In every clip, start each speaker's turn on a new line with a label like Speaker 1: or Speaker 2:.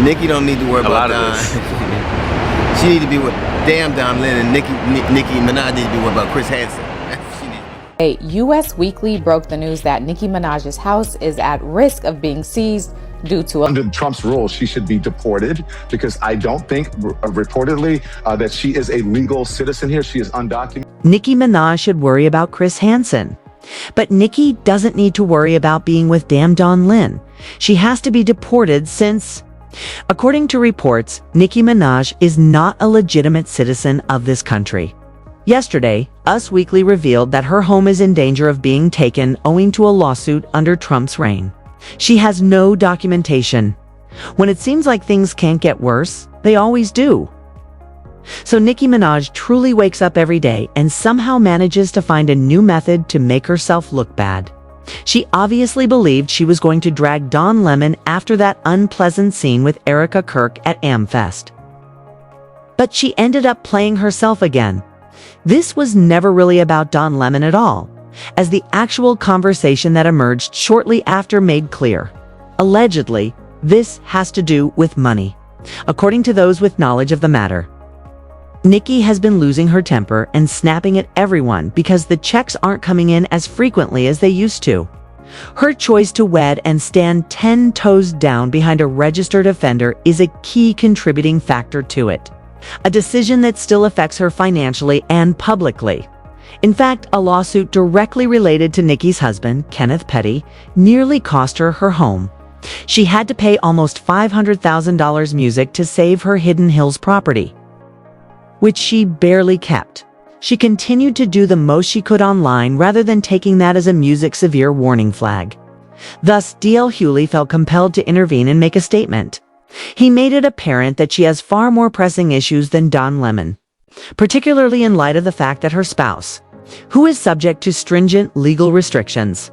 Speaker 1: Nicki don't need to worry about
Speaker 2: lot of
Speaker 1: Don.
Speaker 2: this.
Speaker 1: She need to be with damn Don Lynn, and Nicki Minaj need to be worried about Chris Hansen.
Speaker 3: A U.S. Weekly broke the news that Nicki Minaj's house is at risk of being seized due to
Speaker 4: Under Trump's rules, she should be deported because I don't think, reportedly, that she is a legal citizen here. She is undocumented.
Speaker 5: Nicki Minaj should worry about Chris Hansen. But Nicki doesn't need to worry about being with damn Don Lynn. She has to be deported since, according to reports, Nicki Minaj is not a legitimate citizen of this country. Yesterday, Us Weekly revealed that her home is in danger of being taken owing to a lawsuit under Trump's reign. She has no documentation. When it seems like things can't get worse, they always do. So Nicki Minaj truly wakes up every day and somehow manages to find a new method to make herself look bad. She obviously believed she was going to drag Don Lemon after that unpleasant scene with Erica Kirk at AmFest. But she ended up playing herself again. This was never really about Don Lemon at all, as the actual conversation that emerged shortly after made clear. Allegedly, this has to do with money, according to those with knowledge of the matter. Nicki has been losing her temper and snapping at everyone because the checks aren't coming in as frequently as they used to. Her choice to wed and stand 10 toes down behind a registered offender is a key contributing factor to it, a decision that still affects her financially and publicly. In fact, a lawsuit directly related to Nicki's husband, Kenneth Petty, nearly cost her her home. She had to pay almost $500,000 music to save her Hidden Hills property, which she barely kept. She continued to do the most she could online rather than taking that as a music severe warning flag. Thus, DL Hughley felt compelled to intervene and make a statement. He made it apparent that she has far more pressing issues than Don Lemon, particularly in light of the fact that her spouse, who is subject to stringent legal restrictions,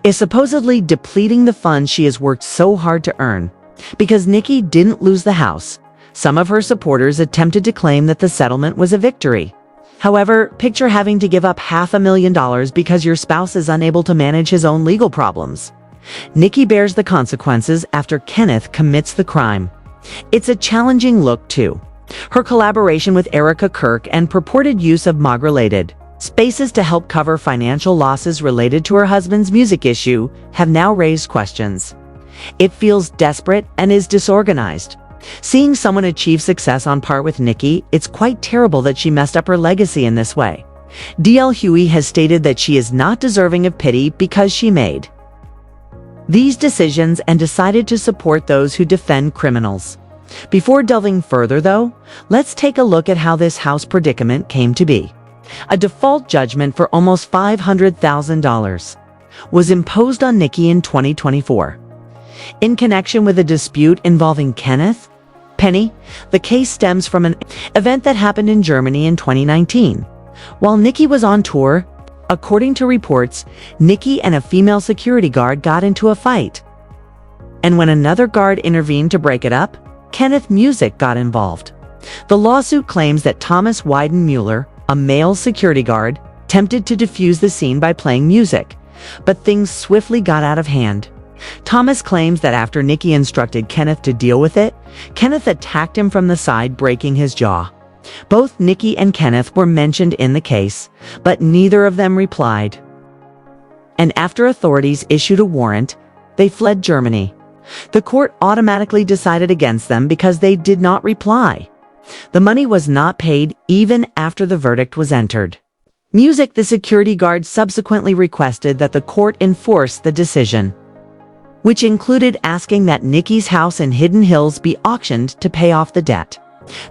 Speaker 5: is supposedly depleting the funds she has worked so hard to earn. Because Nicki didn't lose the house, some of her supporters attempted to claim that the settlement was a victory. However, picture having to give up $500,000 because your spouse is unable to manage his own legal problems. Nicki bears the consequences after Kenneth commits the crime. It's a challenging look, too. Her collaboration with Erica Kirk and purported use of MAGA-related spaces to help cover financial losses related to her husband's music issue have now raised questions. It feels desperate and is disorganized. Seeing someone achieve success on par with Nicki, it's quite terrible that she messed up her legacy in this way. DL Hughley has stated that she is not deserving of pity because she made these decisions and decided to support those who defend criminals. Before delving further, though, let's take a look at how this house predicament came to be. A default judgment for almost $500,000 was imposed on Nicki in 2024. In connection with a dispute involving Kenneth Petty, the case stems from an event that happened in Germany in 2019. While Nicki was on tour, according to reports, Nicki and a female security guard got into a fight. And when another guard intervened to break it up, Kenneth Music got involved. The lawsuit claims that Thomas Weidenmuller, a male security guard, attempted to defuse the scene by playing music, but things swiftly got out of hand. Thomas claims that after Nicki instructed Kenneth to deal with it, Kenneth attacked him from the side, breaking his jaw. Both Nicki and Kenneth were mentioned in the case, but neither of them replied. And after authorities issued a warrant, they fled Germany. The court automatically decided against them because they did not reply. The money was not paid even after the verdict was entered. Music, the security guard, subsequently requested that the court enforce the decision, which included asking that Nicki's house in Hidden Hills be auctioned to pay off the debt.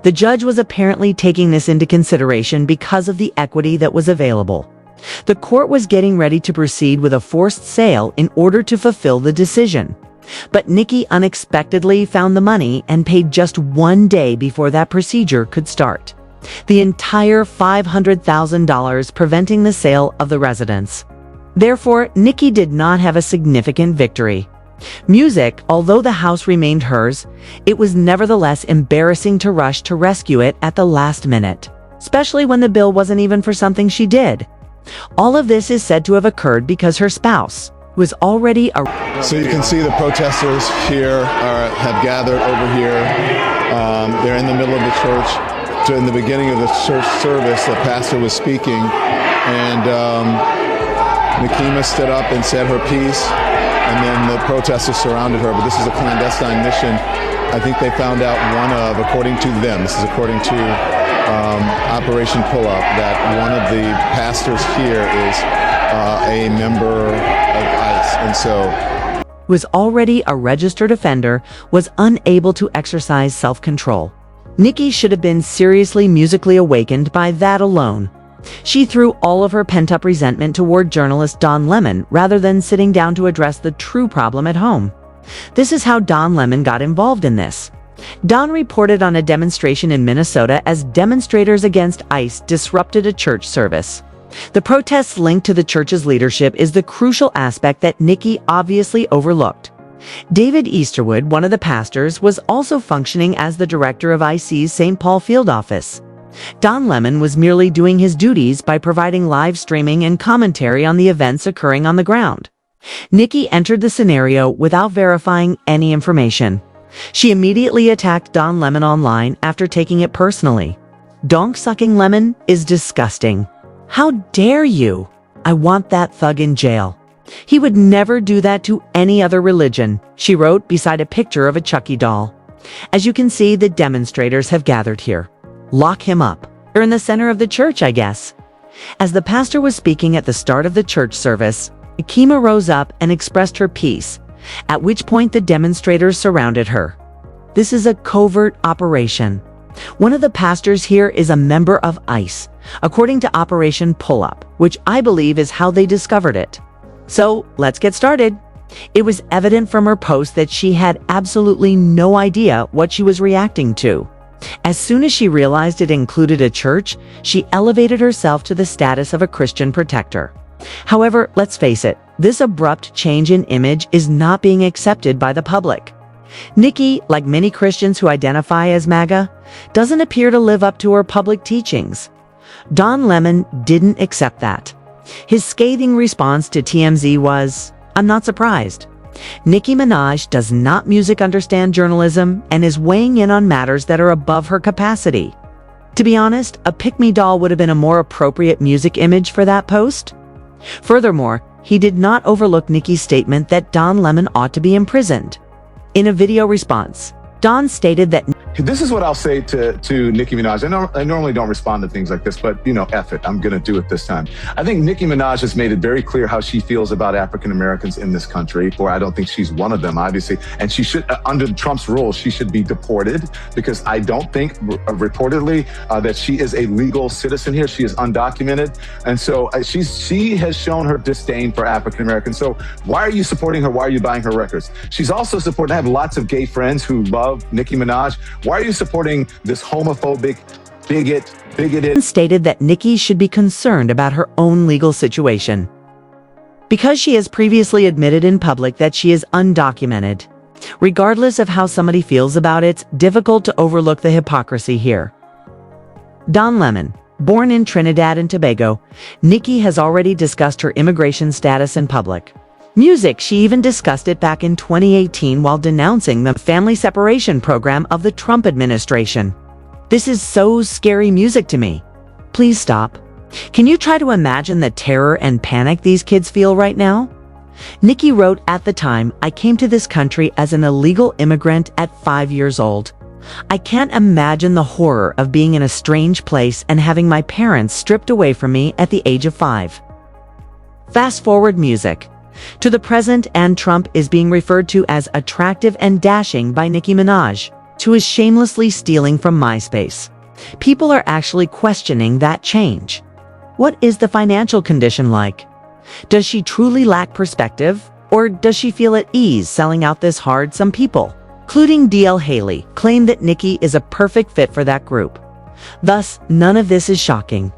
Speaker 5: The judge was apparently taking this into consideration because of the equity that was available. The court was getting ready to proceed with a forced sale in order to fulfill the decision. But Nicki unexpectedly found the money and paid just 1 day before that procedure could start. The entire $500,000, preventing the sale of the residence. Therefore, Nicki did not have a significant victory. Music, although the house remained hers, it was nevertheless embarrassing to rush to rescue it at the last minute, especially when the bill wasn't even for something she did. All of this is said to have occurred because her spouse, was already a
Speaker 2: So you can see the protesters here have gathered over here. They're in the middle of the church. So in the beginning of the church service, the pastor was speaking, and Nikema stood up and said her piece, and then the protesters surrounded her. But this is a clandestine mission. I think they found out according to them, this is according to Operation Pull-Up, that one of the pastors here is a member of ICE, and so
Speaker 5: was already a registered offender, was unable to exercise self-control. Nicki should have been seriously musically awakened by that alone. She threw all of her pent-up resentment toward journalist Don Lemon rather than sitting down to address the true problem at home. This is how Don Lemon got involved in this. Don reported on a demonstration in Minnesota as demonstrators against ICE disrupted a church service. The protests linked to the church's leadership is the crucial aspect that Nicki obviously overlooked. David Easterwood, one of the pastors, was also functioning as the director of IC's St. Paul field office. Don Lemon was merely doing his duties by providing live streaming and commentary on the events occurring on the ground. Nicki entered the scenario without verifying any information. She immediately attacked Don Lemon online after taking it personally. Donk-sucking Lemon is disgusting. How dare you? I want that thug in jail. He would never do that to any other religion, she wrote beside a picture of a Chucky doll. As you can see, the demonstrators have gathered here. Lock him up. Or in the center of the church, I guess. As the pastor was speaking at the start of the church service, Nikema rose up and expressed her piece, at which point the demonstrators surrounded her. This is a covert operation. One of the pastors here is a member of ICE, according to Operation Pull-Up, which I believe is how they discovered it. So, let's get started. It was evident from her post that she had absolutely no idea what she was reacting to. As soon as she realized it included a church, she elevated herself to the status of a Christian protector. However, let's face it, this abrupt change in image is not being accepted by the public. Nicki, like many Christians who identify as MAGA, doesn't appear to live up to her public teachings. Don Lemon didn't accept that. His scathing response to TMZ was, "I'm not surprised." Nicki Minaj does not understand journalism and is weighing in on matters that are above her capacity. To be honest, a pick-me doll would have been a more appropriate music image for that post. Furthermore, he did not overlook Nicki's statement that Don Lemon ought to be imprisoned. In a video response, Don stated that
Speaker 4: This is what I'll say to Nicki Minaj. I normally don't respond to things like this, but, F it. I'm going to do it this time. I think Nicki Minaj has made it very clear how she feels about African Americans in this country, or I don't think she's one of them, obviously. And she should, under Trump's rules, she should be deported because I don't think, reportedly, that she is a legal citizen here. She is undocumented. And so she has shown her disdain for African Americans. So why are you supporting her? Why are you buying her records? She's also supporting, I have lots of gay friends who love Nicki Minaj. Why are you supporting this homophobic, bigoted?
Speaker 5: Stated that Nicki should be concerned about her own legal situation. Because she has previously admitted in public that she is undocumented. Regardless of how somebody feels about it, it's difficult to overlook the hypocrisy here. Don Lemon, born in Trinidad and Tobago, Nicki has already discussed her immigration status in public. Music, she even discussed it back in 2018 while denouncing the family separation program of the Trump administration. This is so scary music to me. Please stop. Can you try to imagine the terror and panic these kids feel right now? Nicki wrote at the time, "I came to this country as an illegal immigrant at 5 years old. I can't imagine the horror of being in a strange place and having my parents stripped away from me at the age of 5. Fast forward music. To the present, and Trump is being referred to as attractive and dashing by Nicki Minaj, who is shamelessly stealing from MySpace. People are actually questioning that change. What is the financial condition like? Does she truly lack perspective, or does she feel at ease selling out this hard? Some people, including D.L. Hughley, claim that Nicki is a perfect fit for that group. Thus, none of this is shocking.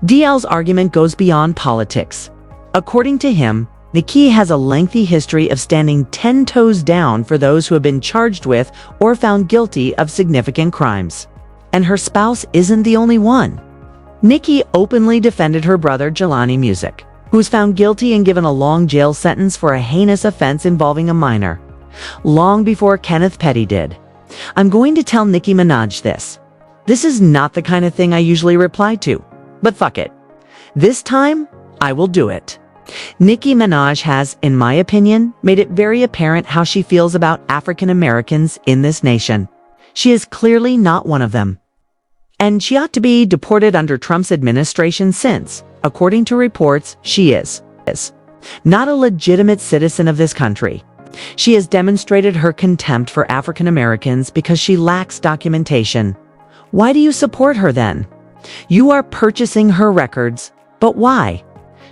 Speaker 5: D.L.'s argument goes beyond politics. According to him, Nicki has a lengthy history of standing 10 toes down for those who have been charged with or found guilty of significant crimes. And her spouse isn't the only one. Nicki openly defended her brother Jelani Music, who was found guilty and given a long jail sentence for a heinous offense involving a minor, long before Kenneth Petty did. I'm going to tell Nicki Minaj this. This is not the kind of thing I usually reply to, but fuck it. This time, I will do it. Nicki Minaj has, in my opinion, made it very apparent how she feels about African Americans in this nation. She is clearly not one of them. And she ought to be deported under Trump's administration since, according to reports, she is not a legitimate citizen of this country. She has demonstrated her contempt for African Americans because she lacks documentation. Why do you support her then? You are purchasing her records, but why?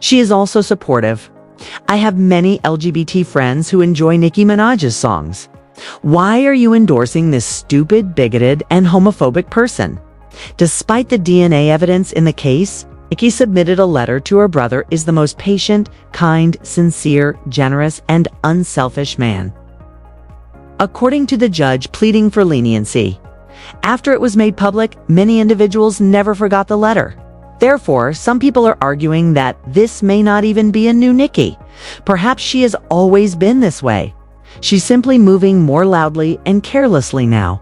Speaker 5: She is also supportive. I have many LGBT friends who enjoy Nicki Minaj's songs. Why are you endorsing this stupid, bigoted, and homophobic person? Despite the DNA evidence in the case, Nicki submitted a letter to her brother is the most patient, kind, sincere, generous, and unselfish man. According to the judge pleading for leniency, after it was made public, many individuals never forgot the letter. Therefore, some people are arguing that this may not even be a new Nicki. Perhaps she has always been this way. She's simply moving more loudly and carelessly now.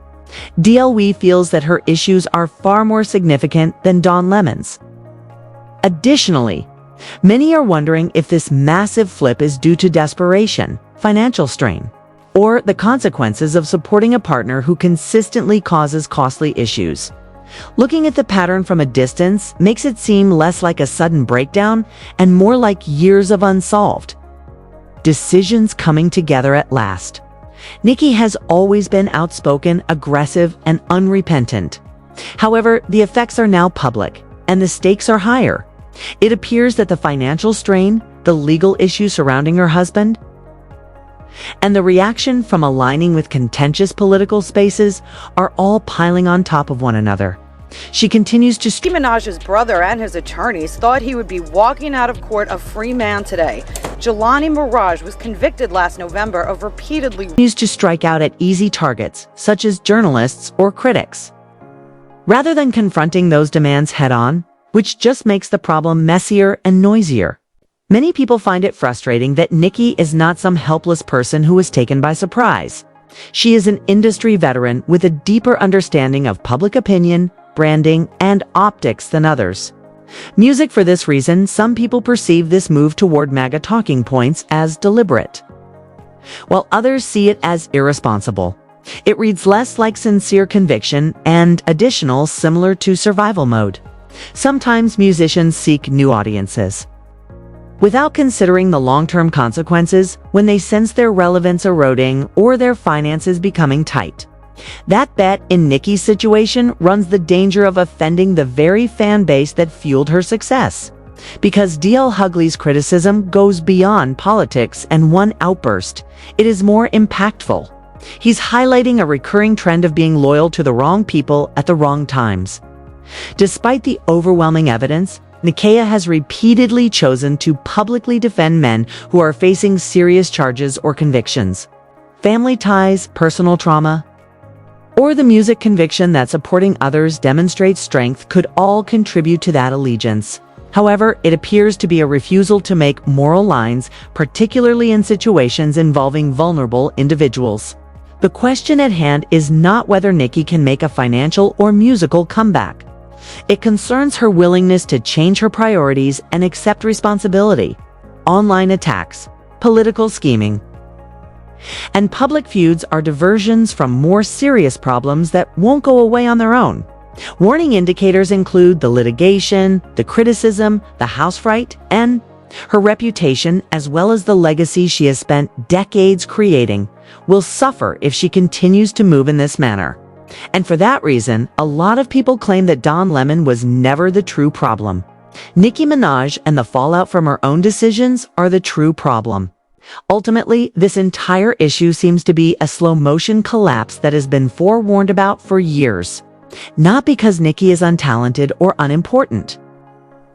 Speaker 5: DLW feels that her issues are far more significant than Don Lemon's. Additionally, many are wondering if this massive flip is due to desperation, financial strain, or the consequences of supporting a partner who consistently causes costly issues. Looking at the pattern from a distance makes it seem less like a sudden breakdown and more like years of unsolved decisions coming together at last. Nicki has always been outspoken, aggressive, and unrepentant. However, the effects are now public, and the stakes are higher. It appears that the financial strain, the legal issues surrounding her husband, and the reaction from aligning with contentious political spaces are all piling on top of one another. She continues to
Speaker 6: Nicki Minaj's brother and his attorneys thought he would be walking out of court a free man today. Jelani Mirage was convicted last November of repeatedly
Speaker 5: to strike out at easy targets, such as journalists or critics, rather than confronting those demands head-on, which just makes the problem messier and noisier. Many people find it frustrating that Nicki is not some helpless person who was taken by surprise. She is an industry veteran with a deeper understanding of public opinion, branding, and optics than others. Music for this reason, some people perceive this move toward MAGA talking points as deliberate, while others see it as irresponsible. It reads less like sincere conviction and additional similar to survival mode. Sometimes musicians seek new audiences without considering the long-term consequences when they sense their relevance eroding or their finances becoming tight. That bet in Nicki's situation runs the danger of offending the very fan base that fueled her success. Because Hughley's criticism goes beyond politics and one outburst, it is more impactful. He's highlighting a recurring trend of being loyal to the wrong people at the wrong times. Despite the overwhelming evidence, Nicki has repeatedly chosen to publicly defend men who are facing serious charges or convictions. Family ties, personal trauma, or the music conviction that supporting others demonstrates strength could all contribute to that allegiance. However, it appears to be a refusal to make moral lines, particularly in situations involving vulnerable individuals. The question at hand is not whether Nicki can make a financial or musical comeback. It concerns her willingness to change her priorities and accept responsibility. Online attacks, political scheming, and public feuds are diversions from more serious problems that won't go away on their own. Warning indicators include the litigation, the criticism, the house fight, and her reputation, as well as the legacy she has spent decades creating, will suffer if she continues to move in this manner. And for that reason, a lot of people claim that Don Lemon was never the true problem. Nicki Minaj and the fallout from her own decisions are the true problem. Ultimately, this entire issue seems to be a slow-motion collapse that has been forewarned about for years. Not because Nicki is untalented or unimportant,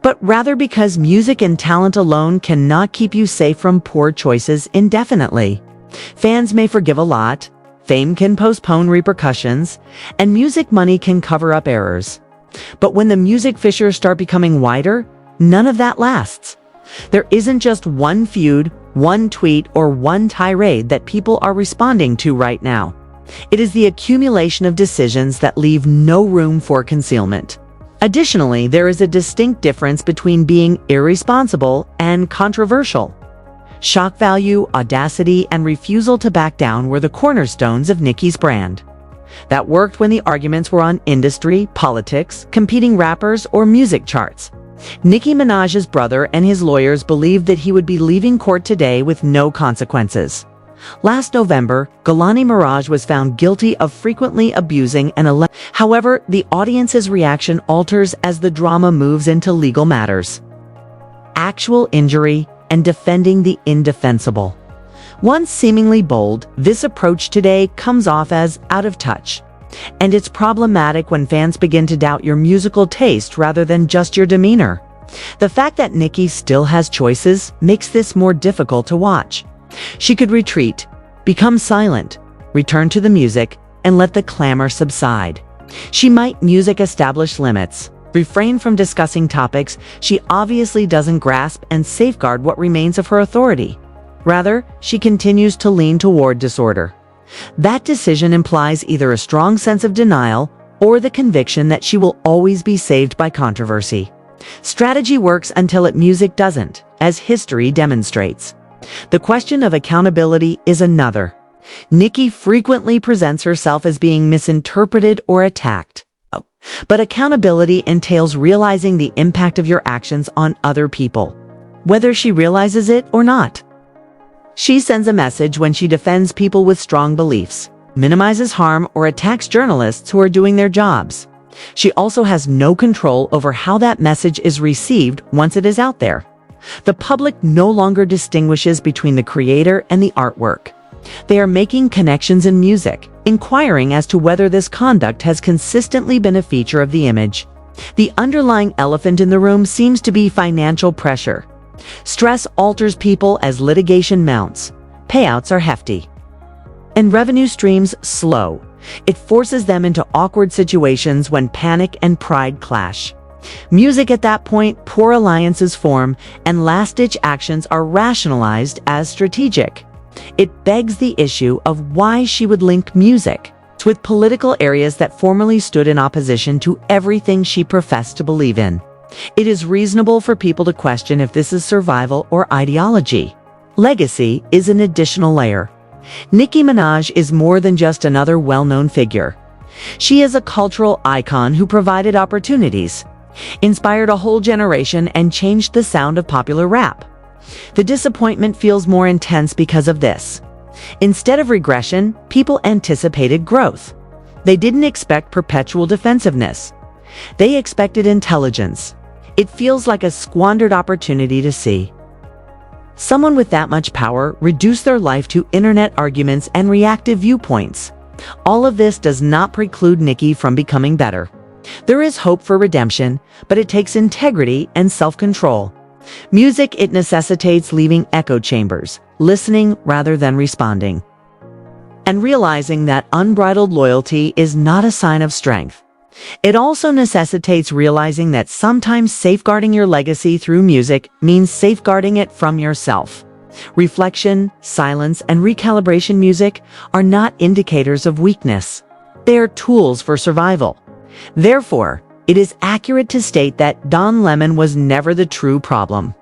Speaker 5: but rather because music and talent alone cannot keep you safe from poor choices indefinitely. Fans may forgive a lot, fame can postpone repercussions, and music money can cover up errors. But when the music fissures start becoming wider, none of that lasts. There isn't just one feud, one tweet, or one tirade that people are responding to right now. It is the accumulation of decisions that leave no room for concealment. Additionally, there is a distinct difference between being irresponsible and controversial. Shock value, audacity, and refusal to back down were the cornerstones of Nicki's brand. That worked when the arguments were on industry, politics, competing rappers, or music charts. Nicki Minaj's brother and his lawyers believed that he would be leaving court today with no consequences. Last November, Hughley Mirage was found guilty of frequently abusing an However, the audience's reaction alters as the drama moves into legal matters. Actual injury and defending the indefensible. Once seemingly bold, this approach today comes off as out of touch. And it's problematic when fans begin to doubt your musical taste rather than just your demeanor. The fact that Nicki still has choices makes this more difficult to watch. She could retreat, become silent, return to the music, and let the clamor subside. She might music establish limits, refrain from discussing topics she obviously doesn't grasp, and safeguard what remains of her authority. Rather, she continues to lean toward disorder. That decision implies either a strong sense of denial or the conviction that she will always be saved by controversy. Strategy works until music doesn't, as history demonstrates. The question of accountability is another. Nicki frequently presents herself as being misinterpreted or attacked. But accountability entails realizing the impact of your actions on other people, whether she realizes it or not. She sends a message when she defends people with strong beliefs, minimizes harm, or attacks journalists who are doing their jobs. She also has no control over how that message is received once it is out there. The public no longer distinguishes between the creator and the artwork. They are making connections in music, inquiring as to whether this conduct has consistently been a feature of the image. The underlying elephant in the room seems to be financial pressure. Stress alters people as litigation mounts. Payouts are hefty. And revenue streams slow. It forces them into awkward situations when panic and pride clash. Music at that point, poor alliances form, and last-ditch actions are rationalized as strategic. It begs the issue of why she would link music with political areas that formerly stood in opposition to everything she professed to believe in. It is reasonable for people to question if this is survival or ideology. Legacy is an additional layer. Nicki Minaj is more than just another well-known figure. She is a cultural icon who provided opportunities, inspired a whole generation, and changed the sound of popular rap. The disappointment feels more intense because of this. Instead of regression, people anticipated growth. They didn't expect perpetual defensiveness. They expected intelligence. It feels like a squandered opportunity to see someone with that much power reduce their life to internet arguments and reactive viewpoints. All of this does not preclude Nicki from becoming better. There is hope for redemption, but it takes integrity and self-control. Music, it necessitates leaving echo chambers, listening rather than responding, and realizing that unbridled loyalty is not a sign of strength. It also necessitates realizing that sometimes safeguarding your legacy through music means safeguarding it from yourself. Reflection, silence, and recalibration music are not indicators of weakness. They are tools for survival. Therefore, it is accurate to state that Don Lemon was never the true problem.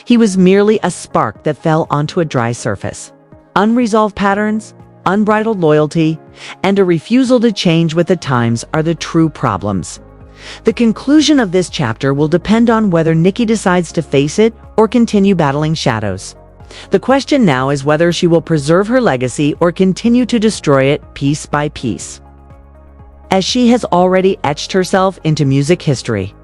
Speaker 5: He was merely a spark that fell onto a dry surface. Unresolved patterns, unbridled loyalty, and a refusal to change with the times are the true problems. The conclusion of this chapter will depend on whether Nicki decides to face it or continue battling shadows. The question now is whether she will preserve her legacy or continue to destroy it piece by piece, as she has already etched herself into music history.